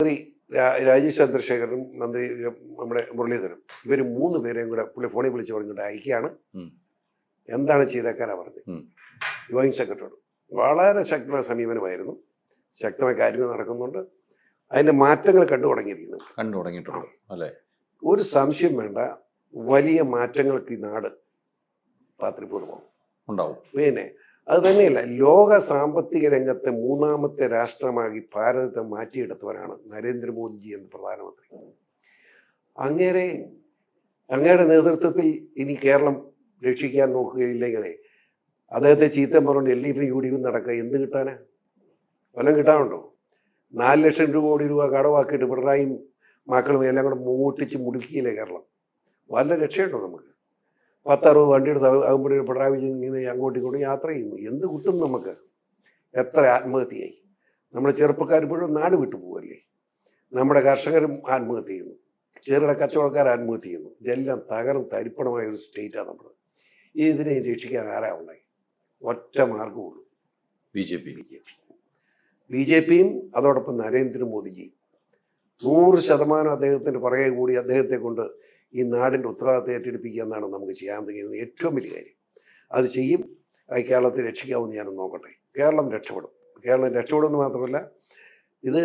മന്ത്രി രാജീവ് ചന്ദ്രശേഖരനും മന്ത്രി നമ്മുടെ മുരളീധരനും ഇവർ മൂന്ന് പേരെയും കൂടെ പുള്ളി ഫോണിൽ വിളിച്ച് പറഞ്ഞിട്ട് അയക്കുകയാണ്. എന്താണ് ചെയ്തേക്കാനാ പറഞ്ഞത് ജോയിന്റ് സെക്രട്ടറിയോട്. വളരെ ശക്തമായ സമീപനമായിരുന്നു. ശക്തമായ കാര്യങ്ങൾ നടക്കുന്നുണ്ട്. അതിന്റെ മാറ്റങ്ങൾ കണ്ടു തുടങ്ങിയിട്ടുണ്ട്. അല്ലേ? ഒരു സംശയം വേണ്ട, വലിയ മാറ്റങ്ങൾക്ക് ഈ നാട് പാത്രിപൂർവ്വം ഉണ്ടാവും. പിന്നെ അത് തന്നെയല്ല, ലോക സാമ്പത്തിക രംഗത്തെ മൂന്നാമത്തെ രാഷ്ട്രമാക്കി ഭാരതത്തെ മാറ്റിയെടുത്തവനാണ് നരേന്ദ്രമോദിജി എന്ന പ്രധാനമന്ത്രി. അങ്ങയുടെ നേതൃത്വത്തിൽ ഇനി കേരളം രക്ഷിക്കാൻ നോക്കുകയില്ലെങ്കിൽ അദ്ദേഹത്തെ ചീത്ത പറഞ്ഞുകൊണ്ട് LDF UDF നടക്കുക എന്ത് കിട്ടാനാ? വല്ലതും കിട്ടാനുണ്ടോ? 4 ലക്ഷം കോടി രൂപ കടവാക്കിയിട്ട് പിണറായിയും മക്കളും എല്ലാം കൂടെ മൂട്ടിച്ച് മുടുക്കിയില്ലേ കേരളം? വല്ല രക്ഷയുണ്ടോ നമുക്ക്? 10-60 വണ്ടിയുടെ ആകുമ്പോഴേ പിണറായി വിജയൻ ഇങ്ങനെ അങ്ങോട്ടും ഇങ്ങോട്ടും യാത്ര ചെയ്യുന്നു. എന്ത് കിട്ടും നമുക്ക്? എത്ര ആത്മഹത്യയായി? നമ്മുടെ ചെറുപ്പക്കാർ മുഴുവൻ നാട് വിട്ടു പോവല്ലേ? നമ്മുടെ കർഷകരും ആത്മഹത്യ ചെയ്യുന്നു, ചെറുകിട കച്ചവടക്കാർ ആത്മഹത്യ ചെയ്യുന്നു. ഇതെല്ലാം തരിപ്പണമായ ഒരു സ്റ്റേറ്റാണ് നമ്മുടെ. ഇതിനെ രക്ഷിക്കാൻ ആരാ ഉണ്ടായി? ഒറ്റ മാർഗമുള്ളൂ, BJPയും അതോടൊപ്പം നരേന്ദ്രമോദിജിയും. 100% അദ്ദേഹത്തിൻ്റെ പുറകെ കൂടി അദ്ദേഹത്തെ കൊണ്ട് ഈ നാടിൻ്റെ ഉത്തരവാദിത്തം ഏറ്റെടുപ്പിക്കുക എന്നാണ് നമുക്ക് ചെയ്യാൻ കഴിയുന്നത് ഏറ്റവും വലിയ കാര്യം. അത് ചെയ്യും. കേരളത്തെ രക്ഷിക്കാമെന്ന് ഞാനും നോക്കട്ടെ. കേരളം രക്ഷപ്പെടുമെന്ന് മാത്രമല്ല, ഇത്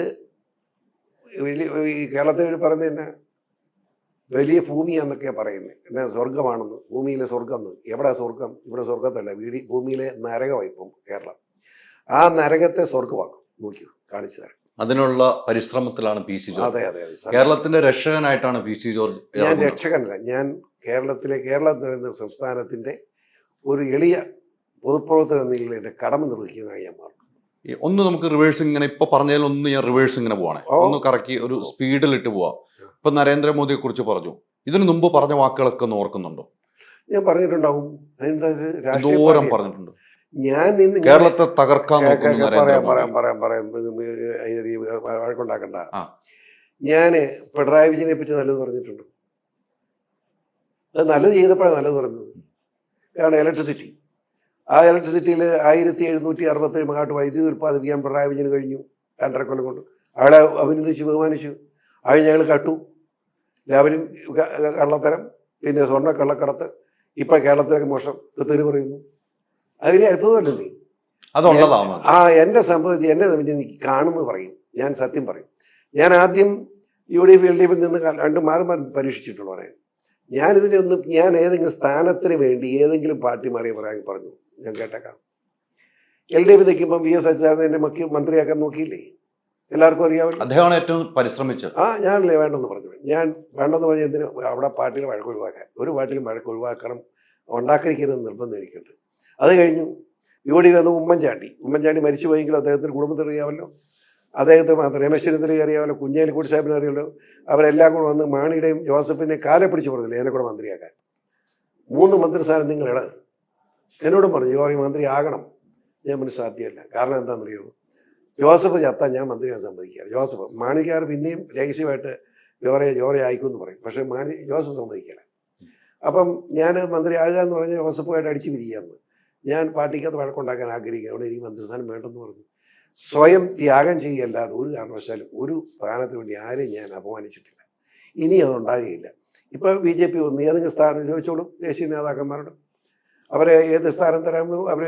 ഈ കേരളത്തെ പറയുന്നത് തന്നെ വലിയ ഭൂമിയാന്നൊക്കെയാണ് പറയുന്നത്. എന്നാ സ്വർഗമാണെന്ന്, ഭൂമിയിലെ സ്വർഗം എന്ന്. എവിടെ സ്വർഗം? ഇവിടെ സ്വർഗത്തല്ല, ഭൂമിയിലെ നരകമാണ് ഇപ്പം കേരളം. ആ നരകത്തെ സ്വർഗമാക്കും. നോക്കൂ, കാണിച്ചു തരാം. അതിനുള്ള പരിശ്രമത്തിലാണ് PC ജോർജ്. അതെ. കേരളത്തിന്റെ രക്ഷകനായിട്ടാണ് PC ജോർജ്. ഞാൻ രക്ഷകനല്ല, ഞാൻ കേരളം എന്ന സംസ്ഥാനത്തിന്റെ ഒരു എളിയ പൊതുപ്രവർത്തനം എന്ന നിലയിൽ എൻ്റെ കടമ നിർവഹിക്കുന്നതായി ഞാൻ മാറും. ഒന്ന് നമുക്ക് റിവേഴ്സ് ഇങ്ങനെ ഇപ്പൊ പറഞ്ഞതിലൊന്ന് ഞാൻ റിവേഴ്സ് ഇങ്ങനെ പോവാണ്, ഒന്ന് കറക്കി ഒരു സ്പീഡിലിട്ട് പോവാം. ഇപ്പൊ നരേന്ദ്രമോദിയെ കുറിച്ച് പറഞ്ഞു, ഇതിനു മുമ്പ് പറഞ്ഞ വാക്കുകളൊക്കെ ഒന്ന് ഓർക്കുന്നുണ്ടോ? ഞാൻ പറഞ്ഞിട്ടുണ്ടാവും. ദൂരം പറഞ്ഞിട്ടുണ്ട്. ഞാൻ നിന്ന് കേരളത്തെ തകർക്കാൻ വഴക്കുണ്ടാക്കണ്ട. ഞാന് പിണറായി വിജയനെ പറ്റി നല്ലത് പറഞ്ഞിട്ടുണ്ട്. അത് നല്ലത് ചെയ്തപ്പോഴാണ് നല്ലത് പറഞ്ഞത്. കാരണം ആ ഇലക്ട്രിസിറ്റിയിൽ 1767 മെഗാവാട്ട് വൈദ്യുതി ഉൽപ്പാദിപ്പിക്കാൻ പിണറായി വിജയന് കഴിഞ്ഞു 2.5 കൊല്ലം കൊണ്ട്. അയാളെ അഭിനന്ദിച്ചു, ബഹുമാനിച്ചു. അത് ഞങ്ങൾ കട്ടു. ലാവലിൻ കള്ളത്തരം, പിന്നെ സ്വർണ്ണ കള്ളക്കടത്ത്, ഇപ്പൊ കേരളത്തിലേക്ക് മോശം തെറി പറയുന്നു. അതിലെ അത്ഭുതമല്ലേ നീ? അതുള്ളതാണ്. എന്റെ സംഭവത്തിൽ എന്നെ കാണുന്നത് പറയും. ഞാൻ സത്യം പറയും. ഞാൻ ആദ്യം UDF LDF നിന്ന് രണ്ടും മാറി പരീക്ഷിച്ചിട്ടുള്ളവരെ. ഞാൻ ഏതെങ്കിലും സ്ഥാനത്തിന് വേണ്ടി ഏതെങ്കിലും പാർട്ടി മാറിയ പറയാൻ പറഞ്ഞു ഞാൻ കേട്ടേക്കാം. LDF നിൽക്കുമ്പോൾ VS അച്യുതാനന്ദനെ മന്ത്രിയാക്കാൻ നോക്കിയില്ലേ? എല്ലാവർക്കും അറിയാമല്ലോ. അദ്ദേഹമാണ് ഏറ്റവും പരിശ്രമിച്ചത്. ഞാനല്ലേ വേണ്ടെന്ന് പറഞ്ഞു. ഞാൻ വേണ്ടെന്ന് പറഞ്ഞ എന്തിന്? അവിടെ പാർട്ടിയിൽ വഴക്ക് ഒഴിവാക്കാൻ. ഒരു പാർട്ടിയിലും വഴക്ക് ഒഴിവാക്കണം, ഉണ്ടാക്കിയിരിക്കരുതെന്ന് നിർബന്ധം എനിക്കുണ്ട്. അത് കഴിഞ്ഞു UDF വന്ന് ഉമ്മൻചാണ്ടി മരിച്ചു പോയെങ്കിലും അദ്ദേഹത്തിന് കുടുംബത്തിന് അറിയാമല്ലോ. അദ്ദേഹത്തെ മാത്രം രമേശ് ചെന്നിത്തലയെ അറിയാമല്ലോ, കുഞ്ഞാലിക്കുട്ടി സാഹിബിനെ അറിയാമല്ലോ. അവരെല്ലാം കൂടെ വന്ന് മാണിയുടെയും ജോസഫിനെ കാലെ പിടിച്ച് പറഞ്ഞില്ലേ എന്നെ കൂടെ മന്ത്രിയാക്കാൻ. 3 മന്ത്രിസ്ഥാനം നിങ്ങൾ എന്നോടും പറഞ്ഞു മന്ത്രി ആകണം. ഞാൻ പിന്നെ സാധ്യമല്ല. കാരണം എന്താണെന്നറിയുമോ? ജോസഫ് ചത്താൻ ഞാൻ മന്ത്രിയാൻ സമ്മതിക്കുക. മാണിക്കാർ പിന്നെയും രഹസ്യമായിട്ട് ജോറെ ആയിക്കുമെന്ന് പറയും. പക്ഷേ ജോസഫ് സമ്മതിക്കില്ല. അപ്പം ഞാൻ മന്ത്രി ആകുക എന്ന് പറഞ്ഞാൽ ജോസഫുമായിട്ട് അടിച്ചു പിരിക്കുകയെന്ന്. ഞാൻ പാർട്ടിക്കകത്ത് വഴക്കുണ്ടാക്കാൻ ആഗ്രഹിക്കുകയാണ്. അവിടെ എനിക്ക് മന്ത്രിസ്ഥാനം വേണ്ടെന്ന് പറഞ്ഞു. സ്വയം ത്യാഗം ചെയ്യല്ലാതെ ഒരു കാരണവശാലും ഒരു സ്ഥാനത്തിന് വേണ്ടി ആരെയും ഞാൻ അപമാനിച്ചിട്ടില്ല. ഇനി അതുണ്ടാകുകയില്ല. ഇപ്പോൾ BJP വന്ന് ഏതെങ്കിലും സ്ഥാനം ചോദിച്ചോളും ദേശീയ നേതാക്കന്മാരോട്. അവരെ ഏത് സ്ഥാനം തരാമെന്ന് അവർ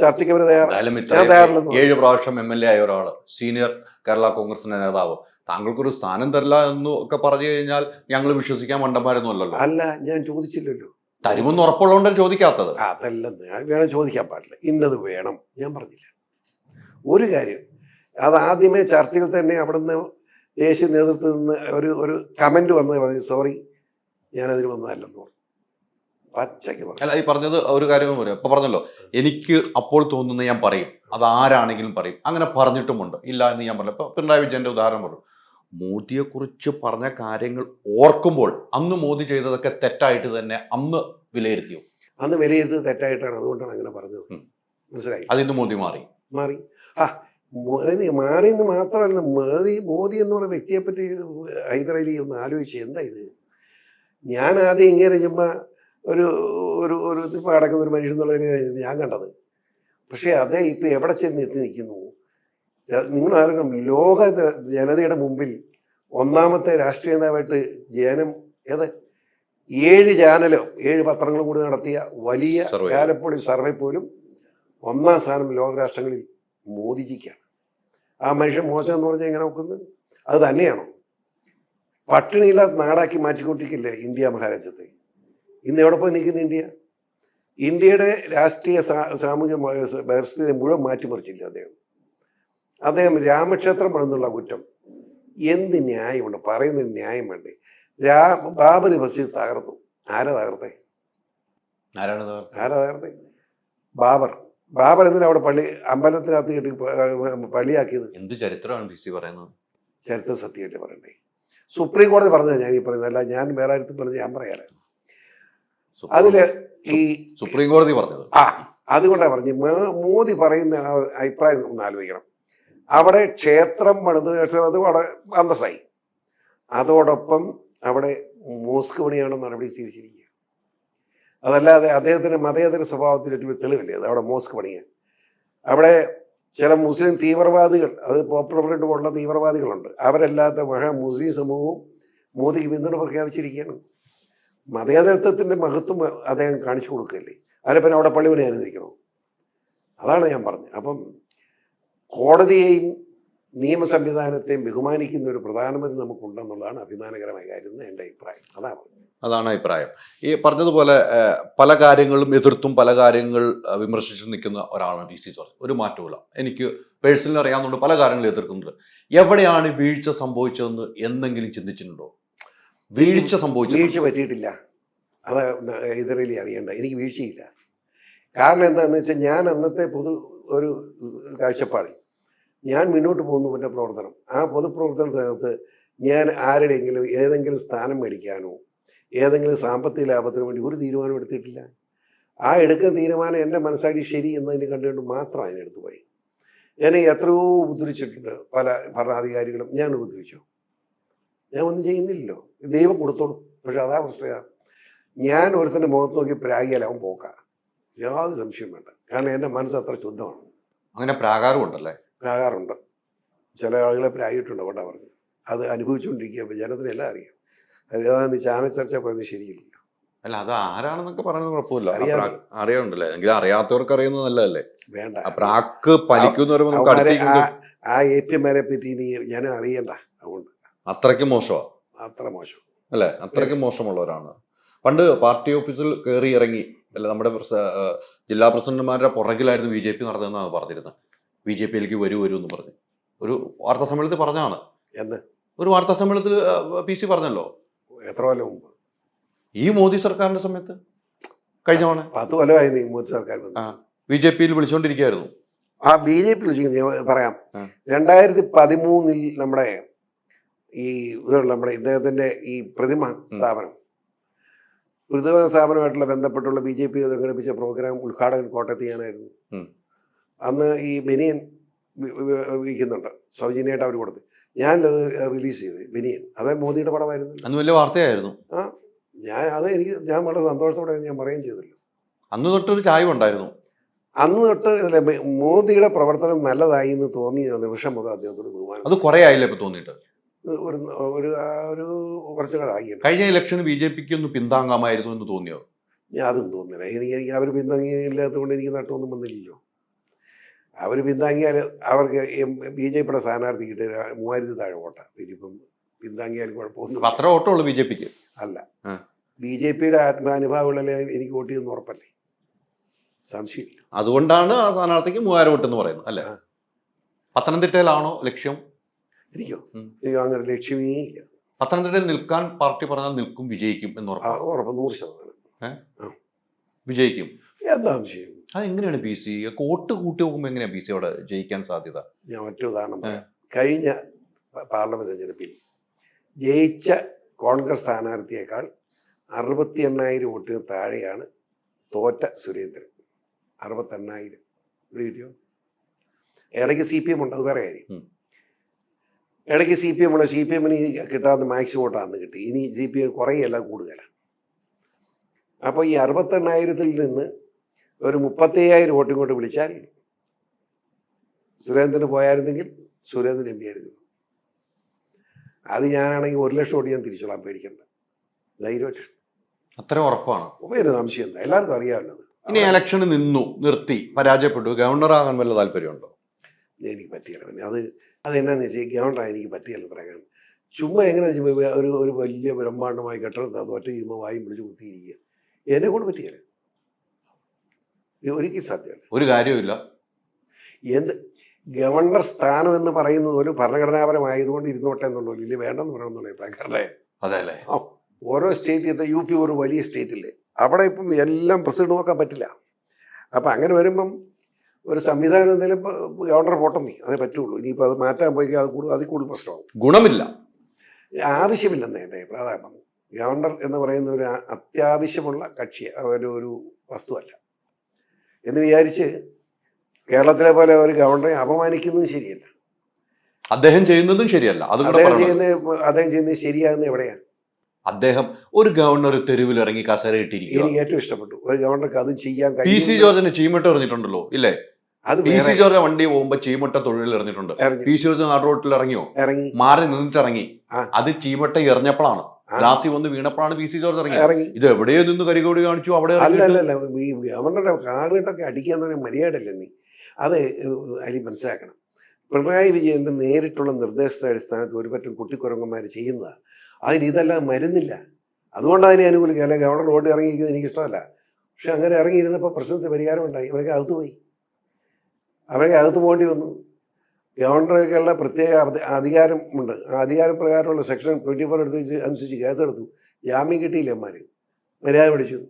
ചർച്ചയ്ക്ക് അവർ തയ്യാറല്ലെന്ന്. 7 പ്രാവശ്യം MLA ആയ ഒരാൾ, സീനിയർ കേരള കോൺഗ്രസിന്റെ നേതാവ്, താങ്കൾക്കൊരു സ്ഥാനം തരില്ല എന്ന് ഒക്കെ പറഞ്ഞു കഴിഞ്ഞാൽ ഞങ്ങൾ വിശ്വസിക്കാൻ മണ്ടന്മാരൊന്നുമല്ലല്ലോ. അല്ല, ഞാൻ ചോദിച്ചില്ലല്ലോ. തരുമെന്ന് ഉറപ്പുള്ളതുകൊണ്ടാണ് ചോദിക്കാത്തത്. അതല്ലെന്ന് വേണം ചോദിക്കാൻ പാടില്ല. ഇന്നത് വേണം ഞാൻ പറഞ്ഞില്ല. ഒരു കാര്യം, അത് ആദ്യമേ ചർച്ചയിൽ തന്നെ അവിടുന്ന് ദേശീയ നേതൃത്വത്തിൽ നിന്ന് ഒരു കമന്റ് വന്നത് പറഞ്ഞു, സോറി ഞാനതിന് വന്നതല്ലെന്ന് പറഞ്ഞു. പച്ചയ്ക്ക് പറഞ്ഞു. അല്ല, ഈ പറഞ്ഞത് ഒരു കാര്യം പറയാം. ഇപ്പൊ പറഞ്ഞല്ലോ, എനിക്ക് അപ്പോൾ തോന്നുന്നത് ഞാൻ പറയും, അത് ആരാണെങ്കിലും പറയും. അങ്ങനെ പറഞ്ഞിട്ടുമുണ്ട്. ഇല്ല എന്ന് ഞാൻ പറഞ്ഞു. ഇപ്പൊ പിണറായി വിജയന്റെ ഉദാഹരണം പറഞ്ഞു. മോദിയെ കുറിച്ച് പറഞ്ഞ കാര്യങ്ങൾ ഓർക്കുമ്പോൾ അന്ന് മോദി ചെയ്തതൊക്കെ തെറ്റായിട്ട് തന്നെ അന്ന് വിലയിരുത്തിയോ? അന്ന് വിലയിരുത്തത് തെറ്റായിട്ടാണ്. അതുകൊണ്ടാണ് അങ്ങനെ പറഞ്ഞത്. മനസ്സിലായി? അതിന്ന് മോദി മാറി. മാറിയെന്ന് മാത്രമല്ല, മോദി എന്ന് പറയുന്ന വ്യക്തിയെപ്പറ്റി ഹൈദർ അലി ഒന്ന് ആലോചിച്ച് എന്താ ഇത്? ഞാൻ ആദ്യം ഇങ്ങനെ ചുമ്മാ ഒരു ഇപ്പോൾ അടക്കുന്ന ഒരു മനുഷ്യൻ എന്നുള്ളതിന് ഞാൻ കണ്ടത്. പക്ഷേ അതേ ഇപ്പം എവിടെ ചെന്ന് എത്തി നിൽക്കുന്നു? നിങ്ങൾ ആരും ലോക ജനതയുടെ മുമ്പിൽ ഒന്നാമത്തെ രാഷ്ട്രീയ നേതാവായിട്ട് ജനം ഏത് 7 ചാനലോ 7 പത്രങ്ങളും കൂടി നടത്തിയ വലിയ ഗാലപ്പോളി സർവേ പോലും ഒന്നാം സ്ഥാനം ലോകരാഷ്ട്രങ്ങളിൽ മോദിജിക്കാണ്. ആ മനുഷ്യൻ മോശം എന്ന് പറഞ്ഞാൽ എങ്ങനെ നോക്കുന്നത്? അത് തന്നെയാണോ? പട്ടിണിയില്ലാത്ത നാടാക്കി മാറ്റിക്കൊണ്ടിരിക്കില്ലേ ഇന്ത്യ മഹാരാജ്യത്തെ? ഇന്ന് എവിടെ പോയി നിൽക്കുന്ന ഇന്ത്യയുടെ രാഷ്ട്രീയ സാമൂഹിക പരിസ്ഥിതി മുഴുവൻ മാറ്റിമറിച്ചില്ല അദ്ദേഹം രാമക്ഷേത്രം പണിന്നുള്ള കുറ്റം എന്ത് ന്യായമുണ്ട്? പറയുന്നൊരു ന്യായം വേണ്ടേ? ബാബരി മസ്ജിദ് തകർത്തു. ആരാ തകർത്തേ? ബാബർ എന്തിനാ അവിടെ അമ്പലത്തിനകത്ത് കെട്ടി പള്ളിയാക്കിയത്? എന്ത് ചരിത്രമാണ് ബി സി പറയുന്നത്? ചരിത്രം സത്യമായിട്ട് പറയണ്ടേ? സുപ്രീം കോടതി പറഞ്ഞത് ഞാൻ ഈ പറയുന്നത് അല്ല, ഞാൻ വേറെ ആരും പറഞ്ഞ് ഞാൻ പറയാറ്. അതില് ഈ സുപ്രീം കോടതി പറഞ്ഞത് അതുകൊണ്ടാണ് പറഞ്ഞു മോദി പറയുന്ന അഭിപ്രായം ഒന്ന് ആലോചിക്കണം. അവിടെ ക്ഷേത്രം പണിത് അത് അവിടെ അന്തസ്സായി. അതോടൊപ്പം അവിടെ മോസ്ക് പണിയാണ് നടപടി സ്വീകരിച്ചിരിക്കുക. അതല്ലാതെ അദ്ദേഹത്തിന് മതേതര സ്വഭാവത്തിലൊരു തെളിവില്ലേ അത് അവിടെ മോസ്ക് പണിയാൻ? അവിടെ ചില മുസ്ലിം തീവ്രവാദികൾ, അത് പോപ്പുലർ ഫ്രണ്ട് പോലുള്ള തീവ്രവാദികളുണ്ട്, അവരല്ലാത്ത മുസ്ലിം സമൂഹവും മോദിക്ക് പിന്തുണ പ്രഖ്യാപിച്ചിരിക്കുകയാണ്. മതേതരത്വത്തിൻ്റെ മഹത്വം അദ്ദേഹം കാണിച്ചു കൊടുക്കുകയല്ലേ? അതിനെ അവിടെ പള്ളി പണി അനുവദിക്കണോ? അതാണ് ഞാൻ പറഞ്ഞത്. അപ്പം കോടതിയെയും നിയമ സംവിധാനത്തെയും ബഹുമാനിക്കുന്ന ഒരു പ്രധാനമന്ത്രി നമുക്കുണ്ടെന്നുള്ളതാണ് അഭിമാനകരമായ കാര്യം എന്ന് എൻ്റെ അഭിപ്രായം. അതാണ് അഭിപ്രായം. ഈ പറഞ്ഞതുപോലെ പല കാര്യങ്ങളും എതിർത്തും പല കാര്യങ്ങൾ വിമർശിച്ചു നിൽക്കുന്ന ഒരാളാണ് പി സി ജോർജ്. ഒരു മാറ്റമില്ല. എനിക്ക് പേഴ്സണലി അറിയാവുന്നതുകൊണ്ട് പല കാര്യങ്ങളും എതിർക്കുന്നുണ്ട്. എവിടെയാണ് വീഴ്ച സംഭവിച്ചതെന്ന് എന്നെങ്കിലും ചിന്തിച്ചിട്ടുണ്ടോ? വീഴ്ച പറ്റിയിട്ടില്ല, അത് ഇതറിയില്ല അറിയണ്ട. എനിക്ക് വീഴ്ചയില്ല. കാരണം എന്താണെന്ന് വെച്ചാൽ ഞാൻ അന്നത്തെ ഒരു കാഴ്ചപ്പാടിൽ ഞാൻ മുന്നോട്ട് പോകുന്നു എൻ്റെ പ്രവർത്തനം. ആ പൊതുപ്രവർത്തനത്തിനകത്ത് ഞാൻ ആരുടെയെങ്കിലും ഏതെങ്കിലും സ്ഥാനം മേടിക്കാനോ ഏതെങ്കിലും സാമ്പത്തിക ലാഭത്തിനു വേണ്ടി ഒരു തീരുമാനം എടുത്തിട്ടില്ല. ആ എടുക്കുന്ന തീരുമാനം എൻ്റെ മനസ്സാക്ഷി ശരി എന്നതിന് കണ്ടുകൊണ്ട് മാത്രം അതിനെടുത്ത് പോയി. എന്നെ എത്രയോ ഉപദ്രവിച്ചിട്ടുണ്ട് പല ഭരണാധികാരികളും. ഞാൻ ഉപദ്രവിച്ചു? ഞാൻ ഒന്നും ചെയ്യുന്നില്ലല്ലോ. ദൈവം കൊടുത്തോളും. പക്ഷെ അതാ പ്രശ്നം. ഞാൻ ഒരുത്തൻ്റെ മുഖത്ത് നോക്കി പ്രാഗിയാലാവും പോക്കാം, യാതൊരു സംശയം വേണ്ട. കാരണം എൻ്റെ മനസ്സ് അത്ര ശുദ്ധമാണ്. അങ്ങനെ പ്രാകാരമുണ്ടല്ലേ? പ്രാകാറുണ്ട്. ചില ആളുകളെ പ്രാഗിയിട്ടുണ്ട്. കൊണ്ടാ പറഞ്ഞു. അത് അനുഭവിച്ചുകൊണ്ടിരിക്കുക. ജനത്തിനെല്ലാം അറിയാം. അത് ചാനൽ ചർച്ച പറയുന്നത് ശരിയില്ലല്ലോ. അല്ല, അത് ആരാണെന്നൊക്കെ പറയുന്നത് കുഴപ്പമില്ല. അറിയാറുണ്ടല്ലേ? എങ്കിലും അറിയാത്തവർക്ക് അറിയുന്നത് നല്ലതല്ലേ? വേണ്ട. പ്രാക്ക് പലിക്കുന്ന ആ APമാരെ പറ്റി നീ ജനം അറിയണ്ട. അതുകൊണ്ട് അത്രയ്ക്ക് മോശമാണ്. അത്ര മോശം അല്ലേ? അത്രയ്ക്ക് മോശമുള്ളവരാണ്. പണ്ട് പാർട്ടി ഓഫീസിൽ കയറി ഇറങ്ങി അല്ല, നമ്മുടെ ജില്ലാ പ്രസിഡന്റുമാരുടെ പുറകിലായിരുന്നു BJP നടന്നതെന്നാണ് പറഞ്ഞിരുന്നത്. BJPയിലേക്ക് വരൂ എന്ന് പറഞ്ഞു ഒരു വാർത്താ സമ്മേളനത്തിൽ പറഞ്ഞാണ്. ഒരു വാർത്താ സമ്മേളനത്തിൽ PC പറഞ്ഞല്ലോ. എത്ര കൊല്ലം മുമ്പ്? ഈ മോദി സർക്കാരിന്റെ സമയത്ത്. കഴിഞ്ഞ തവണ 10 കൊല്ലമായി മോദി സർക്കാർ BJPയിൽ വിളിച്ചുകൊണ്ടിരിക്കുകയായിരുന്നു. BJP വിളിച്ചു പറയാം. 2013 നമ്മുടെ ഈ നമ്മുടെ ഇദ്ദേഹത്തിന്റെ ഈ പ്രതിമ സ്ഥാപനമായിട്ടുള്ള ബന്ധപ്പെട്ടുള്ള BJP സംഘടിപ്പിച്ച പ്രോഗ്രാം ഉദ്ഘാടനം കോട്ടയത്ത് ചെയ്യാനായിരുന്നു. അന്ന് ഈ ബനിയൻ വിൽക്കുന്നുണ്ട്, സൗജന്യമായിട്ട് അവർ കൊടുത്ത്. ഞാനത് റിലീസ് ചെയ്ത് ബനിയൻ. അത് മോദിയുടെ പടമായിരുന്നു. അന്ന് വലിയ വാർത്തയായിരുന്നു. ഞാൻ വളരെ സന്തോഷത്തോടെ ഞാൻ പറയുകയും ചെയ്തല്ലോ. അന്ന് തൊട്ടൊരു ചായ ഉണ്ടായിരുന്നു. അന്ന് തൊട്ട് മോദിയുടെ പ്രവർത്തനം നല്ലതായി എന്ന് തോന്നിയ നിമിഷം മുതൽ അദ്ദേഹത്തോട് ബഹുമാനം. അത് കുറെ ആയില്ലേ ഇപ്പൊ തോന്നിയിട്ട്? ഒരു കുറച്ചു കാലമായി. കഴിഞ്ഞ ഇലക്ഷന് BJPക്ക് ഒന്ന് പിന്താങ്ങാമായിരുന്നു എന്ന് തോന്നിയോ? ഞാൻ അതും തോന്നില്ല. എനിക്ക് അവർ പിന്താങ്ങിയില്ലാത്തതുകൊണ്ട് എനിക്ക് നട്ടമൊന്നും വന്നില്ലല്ലോ. അവർ പിന്താങ്ങിയാൽ അവർക്ക് BJPയുടെ സ്ഥാനാർത്ഥി കിട്ടിയ 3000 താഴെ വോട്ടാ. ഇപ്പം പിന്താങ്ങിയാലും കുഴപ്പമൊന്നും. അത്ര വോട്ടുള്ളൂ BJPക്ക്? അല്ല, BJPയുടെ ആത്മാനുഭാവമുള്ള എനിക്ക് വോട്ട് ചെയ്യുന്ന ഉറപ്പല്ലേ? സംശയമില്ല. അതുകൊണ്ടാണ് ആ സ്ഥാനാർത്ഥിക്ക് 3000 വോട്ട് എന്ന് പറയുന്നത് അല്ലേ? പത്തനംതിട്ടയിലാണോ ലക്ഷ്യം? എനിക്കോ അങ്ങനെ ലക്ഷ്യമേ ഇല്ല. പത്തനംതിട്ടയിൽ നിൽക്കാൻ പാർട്ടി പറഞ്ഞാൽ നിൽക്കും, വിജയിക്കും എന്ന് ഉറപ്പ് 100% വിജയിക്കും. എന്താ വിഷയം? അതെങ്ങനെയാണ് PC വോട്ട് കൂട്ടി നോക്കുമ്പോൾ എങ്ങനെയാണ് PC അവിടെ ജയിക്കാൻ സാധ്യത? ഞാൻ മറ്റൊരു ഉദാഹരണം പറയാം. കഴിഞ്ഞ പാർലമെന്റ് തെരഞ്ഞെടുപ്പിൽ ജയിച്ച കോൺഗ്രസ് സ്ഥാനാർത്ഥിയേക്കാൾ 68,000 വോട്ടിന് താഴെയാണ് തോറ്റ സുരേന്ദ്രൻ. 68,000 കിട്ടിയോ? ഇടയ്ക്ക് CPM ഉണ്ട്, അത് വേറെ കാര്യം. ഇടയ്ക്ക് CPM ഉള്ള CPMന് കിട്ടാവുന്ന മാക്സിമം വോട്ടാന്ന് കിട്ടി. ഇനി CPM കുറയല്ല കൂടുതലാണ്. അപ്പോൾ ഈ 68,000-ൽ നിന്ന് ഒരു 35,000 വോട്ട് ഇങ്ങോട്ട് വിളിച്ചാൽ സുരേന്ദ്രന് പോയായിരുന്നെങ്കിൽ സുരേന്ദ്രൻ എം പി ആയിരുന്നു. അത് ഞാനാണെങ്കിൽ 1 ലക്ഷം കോടി ഞാൻ തിരിച്ചോളാം, പേടിക്കണ്ട, ധൈര്യമായിട്ട്. അത്ര ഉറപ്പാണ്. ഒരു സംശയം എന്താ, എല്ലാവർക്കും അറിയാമല്ലോ. ഇനി ഇലക്ഷന് നിർത്തി പരാജയപ്പെട്ടു, ഗവർണർ ആകാൻ വല്ല താല്പര്യമുണ്ടോ? എനിക്ക് പറ്റിയല്ല. പിന്നെ അതെന്നാന്ന് വെച്ചാൽ ഗവർണർ എനിക്ക് പറ്റിയല്ല പറയാൻ. ചുമ്മാ എങ്ങനെയാണെന്ന് വെച്ചാൽ ഒരു വലിയ ബ്രഹ്മാണ്ഡമായ കെട്ടിടം ഒറ്റ ചെയ്യുമ്പോൾ വായും പിടിച്ച് കുത്തിയിരിക്കുക, എന്നെ കൊണ്ട് പറ്റിയല്ല, ഒരിക്കലും സാധ്യമല്ല. ഒരു കാര്യമില്ല. എന്ത് ഗവർണർ സ്ഥാനം എന്ന് പറയുന്നത് ഒരു ഭരണഘടനാപരമായതുകൊണ്ട് ഇരുന്നോട്ടെ എന്നുള്ളൂ, ഇല്ല വേണ്ടെന്ന് പറയണമെന്നുള്ള അഭിപ്രായക്കാരുടെ. അതെ അല്ലേ? ഓരോ സ്റ്റേറ്റ്, UP ഒരു വലിയ സ്റ്റേറ്റില്ലേ, അവിടെ ഇപ്പം എല്ലാം പ്രസിഡന്റ് നോക്കാൻ പറ്റില്ല. അപ്പം അങ്ങനെ വരുമ്പം ഒരു സംവിധാനം എന്തെങ്കിലും ഗവർണർ പോട്ടെന്നേ അതേ പറ്റുള്ളൂ. ഇനിയിപ്പോൾ അത് മാറ്റാൻ പോയി അതിൽ കൂടുതൽ പ്രശ്നമാകും, ഗുണമില്ല, ആവശ്യമില്ലെന്ന് എൻ്റെ പ്രാധാന്യം. ഗവർണർ എന്ന് പറയുന്ന ഒരു അത്യാവശ്യമുള്ള കക്ഷി, ഒരു വസ്തുവല്ല എന്ന് വിചാരിച്ച് കേരളത്തിലെ പോലെ ഒരു ഗവർണറെ അപമാനിക്കുന്നതും ശരിയല്ല, അദ്ദേഹം ചെയ്യുന്നതും ശരിയല്ല. അദ്ദേഹം ചെയ്യുന്നത് ശരിയാകുന്നത് എവിടെയാണ്? അദ്ദേഹം ഒരു ഗവർണർ തെരുവിൽ ഇറങ്ങി കസേര ഇട്ടിരിക്കുക. എനിക്ക് ഏറ്റവും ഇഷ്ടപ്പെട്ടു ഒരു ഗവർണർക്ക് അതും ചെയ്യാൻ കഴിയും. PC ജോർജിന് ചീമട്ട എറിഞ്ഞിട്ടുണ്ടല്ലോ ഇല്ലേ? അത് PC ജോർജ് വണ്ടി പോകുമ്പോ ചീമട്ട തൊഴിൽ എറിഞ്ഞിട്ടുണ്ട്. PC ജോർജ് നാട് റോട്ടിൽ ഇറങ്ങിയോ? മാറി നിന്നിട്ട് ഇറങ്ങി. അത് ചീമട്ട എറിഞ്ഞപ്പോഴാണ്, ഗ്ലാസ്സിൽ വന്ന് വീണപ്പോഴാണ് PC ജോർജ് ഇറങ്ങി. ഇത് എവിടെയോ നിന്ന് കരികോടി കാണിച്ചു അവിടെ. അല്ലല്ല, ഈ ഗവർണറുടെ കാറിട്ടൊക്കെ അടിക്കാന്ന് പറഞ്ഞാൽ മര്യാദയല്ലേ നീ? അത് അതിൽ മനസ്സിലാക്കണം. പിണറായി വിജയന്റെ നേരിട്ടുള്ള നിർദ്ദേശത്തിന്റെ അടിസ്ഥാനത്തിൽ ഒരു പറ്റും കുട്ടിക്കുരങ്ങന്മാർ ചെയ്യുന്നതാണ്. അതിന് ഇതെല്ലാം മരുന്നില്ല, അതുകൊണ്ട് അതിനെ അനുകൂലിക്കുക. അല്ലെ ഗവർണർ റോഡ് ഇറങ്ങിയിരിക്കുന്നത് എനിക്കിഷ്ടമല്ല, പക്ഷെ അങ്ങനെ ഇറങ്ങിയിരുന്നപ്പോൾ പ്രശ്നത്തിന് പരിഹാരം ഉണ്ടായി. അവരൊക്കെ അകത്ത് പോയി, അവരൊക്കെ അകത്ത് പോകേണ്ടി വന്നു. ഗവർണർക്കുള്ള പ്രത്യേക അധികാരം ഉണ്ട്. ആ അധികാരം പ്രകാരമുള്ള സെക്ഷൻ 24 എടുത്ത് അനുസരിച്ച് കേസെടുത്തു. ജാമ്യം കിട്ടിയില്ല അമ്മമാർ, മര്യാദ പഠിച്ചു.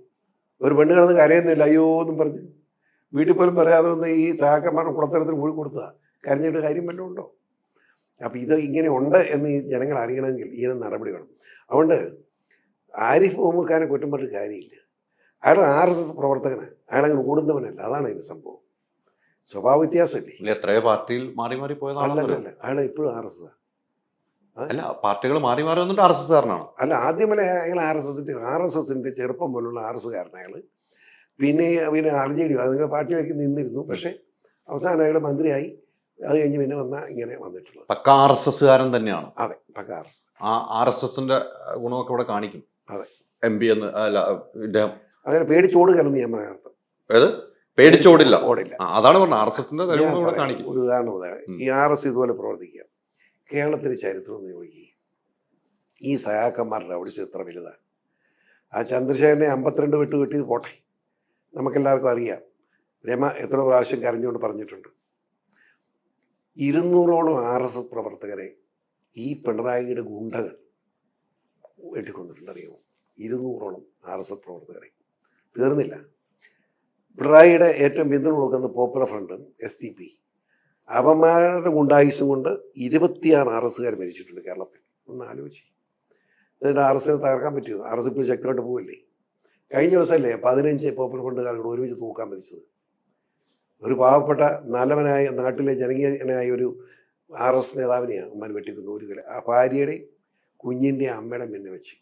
ഒരു പെണ്ണ് കിടന്ന് കരയുന്നില്ല അയ്യോ എന്നും പറഞ്ഞ്, വീട്ടിൽ പോലും പറയാതെ വന്ന് ഈ സഹാക്കന്മാരുടെ കുളത്തരത്തിന് പോയി കൊടുത്തതാണ്. കരഞ്ഞിട്ട് കാര്യം വല്ലതും ഉണ്ടോ? അപ്പം ഇത് ഇങ്ങനെ ഉണ്ട് എന്ന് ഈ ജനങ്ങൾ അറിയണമെങ്കിൽ ഇതിന് നടപടി വേണം. അതുകൊണ്ട് ആരിഫ് മുഹമ്മദ് ഖാനെ കുറ്റം പറഞ്ഞിട്ട് കാര്യമില്ല. അയാൾ RSS പ്രവർത്തകനാണ്, അയാളങ്ങനെ കൂടുന്നവനല്ല. അതാണ് അതിൻ്റെ സംഭവം. സ്വഭാവ വ്യത്യാസമല്ലേ? എത്രയോ പാർട്ടിയിൽ മാറി മാറി പോയതാണല്ലോ. അയാൾ ഇപ്പോഴും RSS അല്ല, പാർട്ടികൾ മാറി മാറി വന്നിട്ട് RSS കാരനാണ്. അല്ല, ആദ്യമല്ലേ അയാൾ RSSന്റെ ചെറുപ്പം പോലുള്ള RSS കാരനാണ് അയാൾ. പിന്നെ RJD അതിങ്ങനെ പാർട്ടിയിലേക്ക് നിന്നിരുന്നു. പക്ഷേ അവസാനം അയാൾ മന്ത്രിയായി. അത് കഴിഞ്ഞ് പിന്നെ ഇങ്ങനെ വന്നിട്ടുള്ളത് പക്ക RSS കാരൻ തന്നെയാണ്. അതെ, പക്ക RSS. ആ RSSന്റെ ഗുണമൊക്കെ ഇവിടെ കാണിക്കും. അതെ, MP എന്ന് അല്ല, ഇദ്ദേഹം അങ്ങനെ പേടിച്ചോടുകയെന്ന് ഞാൻ പറയാം. ഏത് പേടിച്ചോടില്ല? അതാണ് പറഞ്ഞത്, RSSന്റെ ഇവിടെ കാണിക്കും. ഒരു ഉദാഹരണം, ഈ RSS ഇതുപോലെ പ്രവർത്തിക്കുക. കേരളത്തിലെ ചരിത്രം ഒന്ന് ചോദിക്കുക. ഈ സഹാക്കന്മാരുടെ അവിടെ എത്ര വലുതാണ്. ആ ചന്ദ്രശേഖരനെ 52 വിട്ട് കിട്ടിയത് പോട്ടെ, നമുക്കെല്ലാവർക്കും അറിയാം. രമ എത്ര പ്രാവശ്യം കരഞ്ഞുകൊണ്ട് പറഞ്ഞിട്ടുണ്ട്. 200ഓളം RSS പ്രവർത്തകരെ ഈ പിണറായിയുടെ ഗുണ്ടകൾ വെട്ടിക്കൊണ്ടിട്ടുണ്ട്, അറിയാമോ? 200ഓളം RSS പ്രവർത്തകരെ. തീർന്നില്ല. പിണറായിയുടെ ഏറ്റവും പിന്തുണ കൊടുക്കുന്ന പോപ്പുലർ ഫ്രണ്ട് SDP, അവന്മാരുടെ ഗുണ്ടായുസം കൊണ്ട് 26 RSSകാർ മരിച്ചിട്ടുണ്ട് കേരളത്തിൽ. ഒന്ന് ആലോചിച്ച്. എന്നിട്ട് RSSനെ തകർക്കാൻ പറ്റുമോ? RSS ഇപ്പോൾ ശക്തമായിട്ട് പോവില്ലേ? കഴിഞ്ഞ ദിവസമല്ലേ 15 പോപ്പുലർ ഫ്രണ്ടുകാരോട് ഒരുമിച്ച് തൂക്കാൻ മരിച്ചത്. ഒരു പാവപ്പെട്ട നല്ലവനായ നാട്ടിലെ ജനകീയനായ ഒരു RSS നേതാവിനെയാണ് ഉമ്മാൻ വെട്ടിക്കുന്ന ഒരു കില. ആ ഭാര്യയുടെ കുഞ്ഞിൻ്റെ അമ്മയുടെ മുന്നെ വെച്ച്.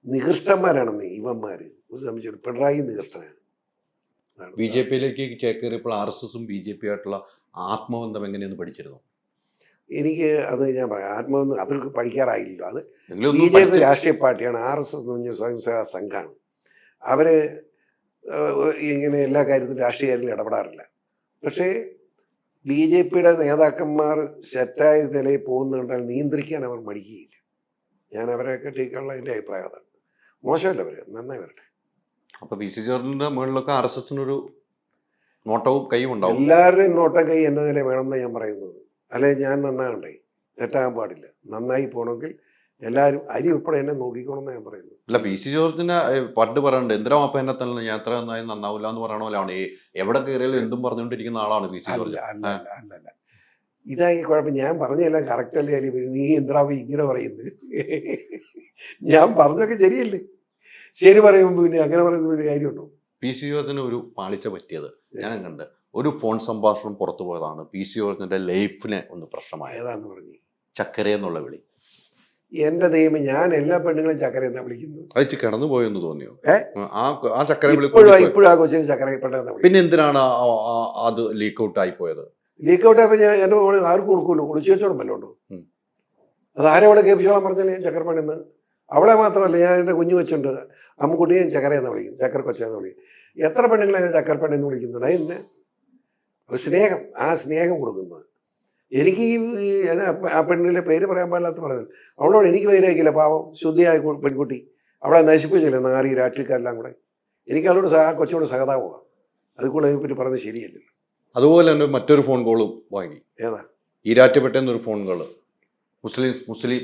നികൃഷ്ടന്മാരാണെന്ന് ഇവന്മാർ. ഒരു സംശയം, പിണറായി നികൃഷ്ടനാണ്. BJPയിലേക്ക് ചേക്കേറിയപ്പോൾ RSSും BJP ആയിട്ടുള്ള ആത്മബന്ധം എങ്ങനെയെന്ന് പഠിച്ചിരുന്നു? എനിക്ക് അത് ഞാൻ പറയാം, ആത്മബന്ധം അത് പഠിക്കാറായില്ലല്ലോ. അത് BJP രാഷ്ട്രീയ പാർട്ടിയാണ്. RSS എന്ന് പറഞ്ഞ സ്വയംസേവാ സംഘമാണ്. അവർ ഇങ്ങനെ എല്ലാ കാര്യത്തിലും രാഷ്ട്രീയ കാര്യത്തിലും ഇടപെടാറില്ല. പക്ഷേ BJPയുടെ നേതാക്കന്മാർ സെറ്റായ നിലയിൽ പോകുന്നുണ്ടാൽ നിയന്ത്രിക്കാൻ അവർ മടിക്കുകയില്ല. ഞാൻ അവരെയൊക്കെ ടീക്കുള്ള എൻ്റെ അഭിപ്രായം അതാണ്. മോശമല്ല, അവർ നന്നായി വരട്ടെ. അപ്പോൾ PC ജോർജിൻ്റെ മുകളിലൊക്കെ RSSനൊരു നോട്ടവും കൈയും ഉണ്ടാവും. എല്ലാവരുടെയും നോട്ടം കൈ എൻ്റെ നില വേണമെന്നാണ് ഞാൻ പറയുന്നത്. അല്ലെ ഞാൻ നന്നാകണ്ടേ, തെറ്റാകാൻ പാടില്ല. നന്നായി പോകണമെങ്കിൽ എല്ലാവരും അരി ഉൾപ്പെടെ എന്നെ നോക്കിക്കോണമെന്ന് ഞാൻ പറയുന്നത്. അല്ല, PC ജോർജിനെ പണ്ട് പറയണ്ട്, എന്തിനാ അപ്പ എന്നെ തന്നെ ഞാൻ എത്ര നന്നായി നന്നാവില്ല എന്ന് പറയണ പോലെയാണ്. എവിടെ കയറിയാലും എന്തും പറഞ്ഞുകൊണ്ടിരിക്കുന്ന ആളാണ് PC ജോർജ്. അല്ല, ഇതായി കുഴപ്പം. ഞാൻ പറഞ്ഞതെല്ലാം കറക്റ്റ് അല്ലേ? നീ എന്തിനാ ഇങ്ങനെ പറയുന്നത്? ഞാൻ പറഞ്ഞൊക്കെ ശരിയല്ലേ? ശരി പറയുമ്പോൾ പിന്നെ അങ്ങനെ പറയുന്ന ഒരു കാര്യമുണ്ടോ? PC ജോർജിന് ഒരു പാളിച്ച പറ്റിയത് ഞാൻ കണ്ട്. ഒരു ഫോൺ സംഭാഷണം പുറത്തു പോയതാണ് PC ജോർജിന്റെ ലൈഫിന് ഒന്ന് പ്രശ്നമായത്. ഏതാന്ന് പറഞ്ഞു? ചക്കര എന്നുള്ള വിളി. എന്റെ ദൈവം, ഞാൻ എല്ലാ പെണ്ണുങ്ങളും ചക്കര എന്നാ വിളിക്കുന്നത്. അത് കടന്നു പോയെന്ന് തോന്നിയോ? ആ ചക്കര വിളി ഇപ്പോഴും ആ കൊച്ചിന് ചക്കര പെട്ടെന്ന്. പിന്നെ എന്തിനാണ് അത് ലീക്ക് ഔട്ട് ആയി പോയത്? ലീക്ക് ഔട്ട് ആയപ്പോൾ ഞാൻ എൻ്റെ മോള് ആർക്കും കൊടുക്കുമല്ലോ, ഒളിച്ചു വെച്ചോളം വല്ലതുണ്ടോ? ഉം. അത് ആരെ അവളെ കേൾപ്പിച്ചോളാൻ പറഞ്ഞാൽ ഞാൻ ചക്കരപ്പണിന്ന്. അവളെ മാത്രമല്ല, ഞാൻ എൻ്റെ കുഞ്ഞു വെച്ചുണ്ട് അമ്മുക്കുട്ടിയും ചക്കരയെന്ന് വിളിക്കും, ചക്കര കൊച്ചെന്ന് വിളിക്കും. എത്ര പെണ്ണുങ്ങളെ ഞാൻ ചക്കരപ്പണ്ണെന്ന് വിളിക്കുന്നത്? അതിന് ഒരു സ്നേഹം, ആ സ്നേഹം കൊടുക്കുന്നത്. എനിക്ക് ആ പെണ്ണിൻ്റെ പേര് പറയാൻ പാടില്ലാത്ത പറഞ്ഞത്, അവളോട് എനിക്ക് വൈരാഗ്യമില്ല. പാവം ശുദ്ധിയായ പെൺകുട്ടി, അവളെ നശിപ്പിച്ചില്ല നാറി രാഷ്ട്രീയക്കാരെല്ലാം കൂടെ. എനിക്ക് അവളോട് ആ കൊച്ചോട് സഹതാപമാണ്. അതുകൂടെ അതിനെപ്പറ്റി പറഞ്ഞത് ശരിയല്ലല്ലോ. അതുപോലെ തന്നെ മറ്റൊരു ഫോൺ കോളും വാങ്ങി. ഏതാ? ഈരാറ്റുപേട്ടയിൽ നിന്നൊരു ഫോൺ കോള്. മുസ്ലിം